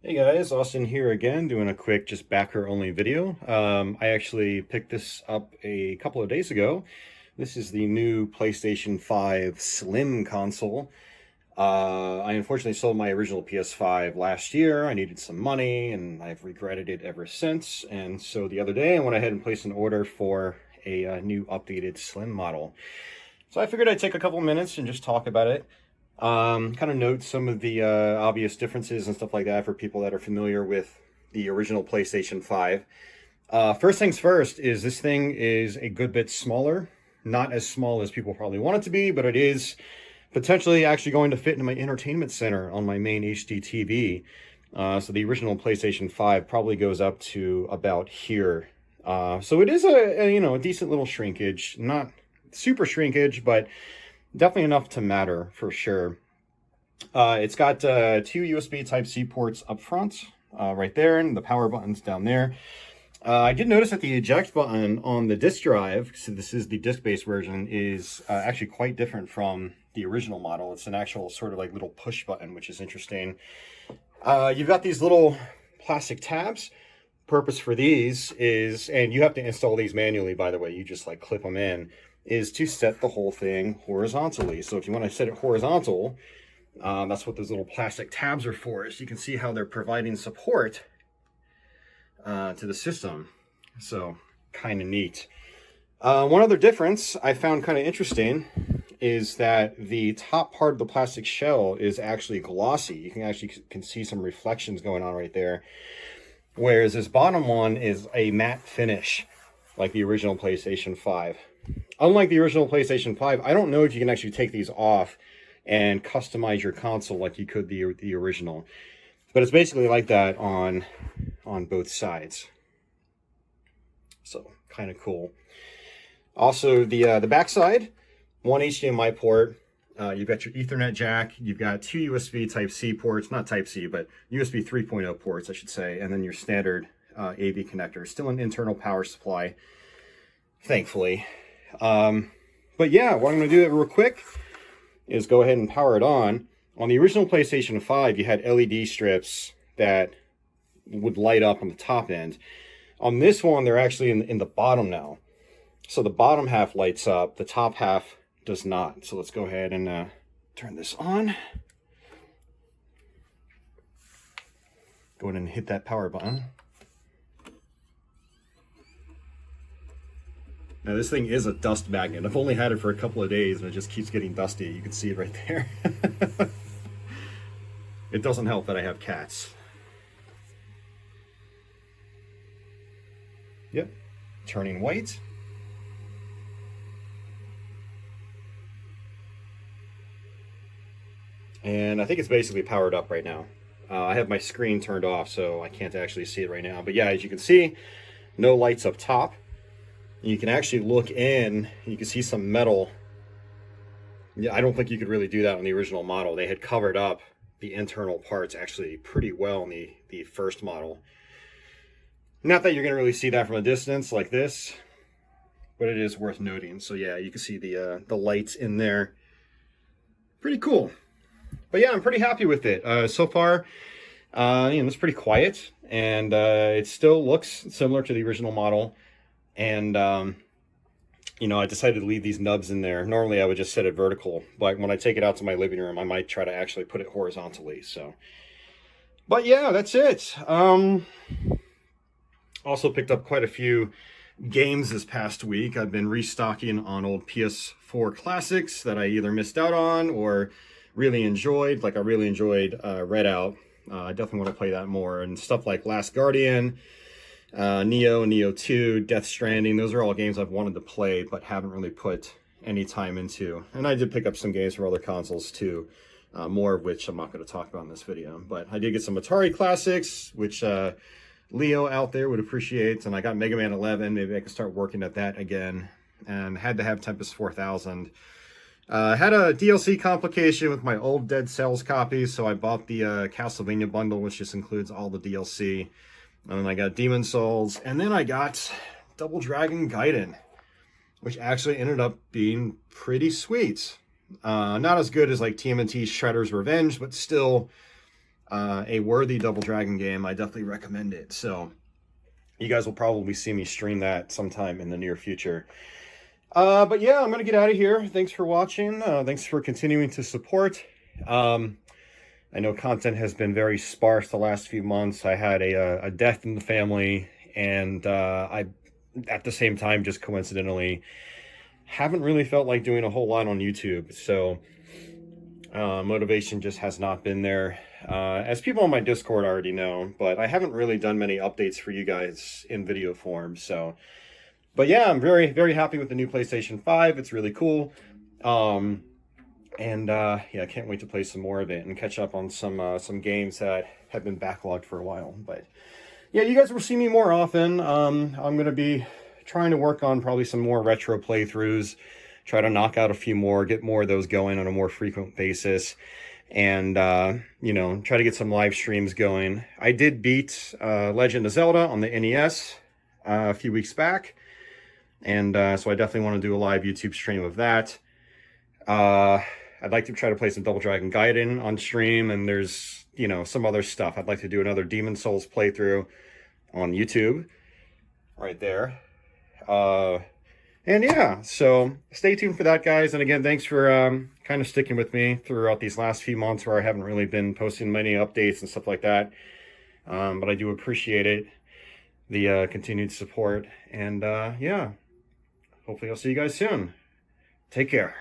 Hey guys, Austin here again, doing a quick just backer only video. I actually picked this up a couple of days ago. This is the new PlayStation 5 Slim console. I unfortunately sold my original PS5 last year. I needed some money and I've regretted it ever since. And so the other day I went ahead and placed an order for a new updated Slim model. So I figured I'd take a couple minutes and just talk about it. Kind of note some of the obvious differences and stuff like that for people that are familiar with the original PlayStation 5. First things first is this thing is a good bit smaller. Not as small as people probably want it to be, but it is potentially actually going to fit in my entertainment center on my main HD TV. So the original PlayStation 5 probably goes up to about here. So it is a decent little shrinkage. Not super shrinkage, but definitely enough to matter for sure. It's got two USB Type-C ports up front, right there, and the power button's down there. I did notice that the eject button on the disk drive, so this is the disk-based version, is actually quite different from the original model. It's an actual sort of like little push button, which is interesting. You've got these little plastic tabs. Purpose for these is, and you have to install these manually, by the way, you just like clip them in, is to set the whole thing horizontally. So if you want to set it horizontal, that's what those little plastic tabs are for. Is you can see how they're providing support to the system. So kind of neat. One other difference I found kind of interesting is that the top part of the plastic shell is actually glossy. You can see some reflections going on right there. Whereas this bottom one is a matte finish, like the original PlayStation 5. Unlike the original PlayStation 5, I don't know if you can actually take these off and customize your console like you could the original. But it's basically like that on both sides. So, kind of cool. Also, the backside, one HDMI port. You've got your Ethernet jack. You've got two USB Type-C ports. Not Type-C, but USB 3.0 ports, I should say. And then your standard AV connector. Still an internal power supply, thankfully. But yeah, what I'm going to do real quick is go ahead and power it on. On the original PlayStation 5, you had LED strips that would light up on the top end. On this one, they're actually in the bottom now. So the bottom half lights up, the top half does not. So let's go ahead and turn this on. Go ahead and hit that power button. Now this thing is a dust magnet. I've only had it for a couple of days and it just keeps getting dusty. You can see it right there. It doesn't help that I have cats. Yep, turning white. And I think it's basically powered up right now. I have my screen turned off, so I can't actually see it right now. But yeah, as you can see, no lights up top. You can actually look in, you can see some metal. Yeah, I don't think you could really do that on the original model. They had covered up the internal parts actually pretty well in the first model. Not that you're going to really see that from a distance like this, but it is worth noting. So yeah, you can see the lights in there. Pretty cool. But yeah, I'm pretty happy with it. So far, it's pretty quiet, and it still looks similar to the original model. And, I decided to leave these nubs in there. Normally, I would just set it vertical, but when I take it out to my living room, I might try to actually put it horizontally. So, but yeah, that's it. Also picked up quite a few games this past week. I've been restocking on old PS4 classics that I either missed out on or really enjoyed. Like I really enjoyed Redout. I definitely want to play that more. And stuff like Last Guardian, Neo 2, Death Stranding. Those are all games I've wanted to play but haven't really put any time into. And I did pick up some games from other consoles too, more of which I'm not going to talk about in this video. But I did get some Atari classics, which Leo out there would appreciate, and I got Mega Man 11. Maybe I could start working at that again. And had to have Tempest 4000. Had a DLC complication with my old Dead Cells copies, so I bought the Castlevania bundle, which just includes all the DLC. And then I got Demon Souls, and then I got Double Dragon Gaiden, which actually ended up being pretty sweet. Not as good as like TMNT Shredder's Revenge, but still a worthy Double Dragon game. I definitely recommend it. So you guys will probably see me stream that sometime in the near future. But yeah, I'm going to get out of here. Thanks for watching. Thanks for continuing to support. I know content has been very sparse the last few months. I had a death in the family, and I, at the same time, just coincidentally, haven't really felt like doing a whole lot on YouTube. So motivation just has not been there. As people on my Discord already know, but I haven't really done many updates for you guys in video form. So, but yeah, I'm very, very happy with the new PlayStation 5. It's really cool. Yeah, I can't wait to play some more of it and catch up on some games that have been backlogged for a while. But yeah, you guys will see me more often. I'm going to be trying to work on probably some more retro playthroughs, try to knock out a few more, get more of those going on a more frequent basis, and, you know, try to get some live streams going. I did beat Legend of Zelda on the NES a few weeks back, and so I definitely want to do a live YouTube stream of that. I'd like to try to play some Double Dragon Gaiden on stream, and there's, you know, some other stuff. I'd like to do another Demon Souls playthrough on YouTube right there. And yeah, so stay tuned for that, guys. And again, thanks for kind of sticking with me throughout these last few months where I haven't really been posting many updates and stuff like that. But I do appreciate it, the continued support. And yeah, hopefully I'll see you guys soon. Take care.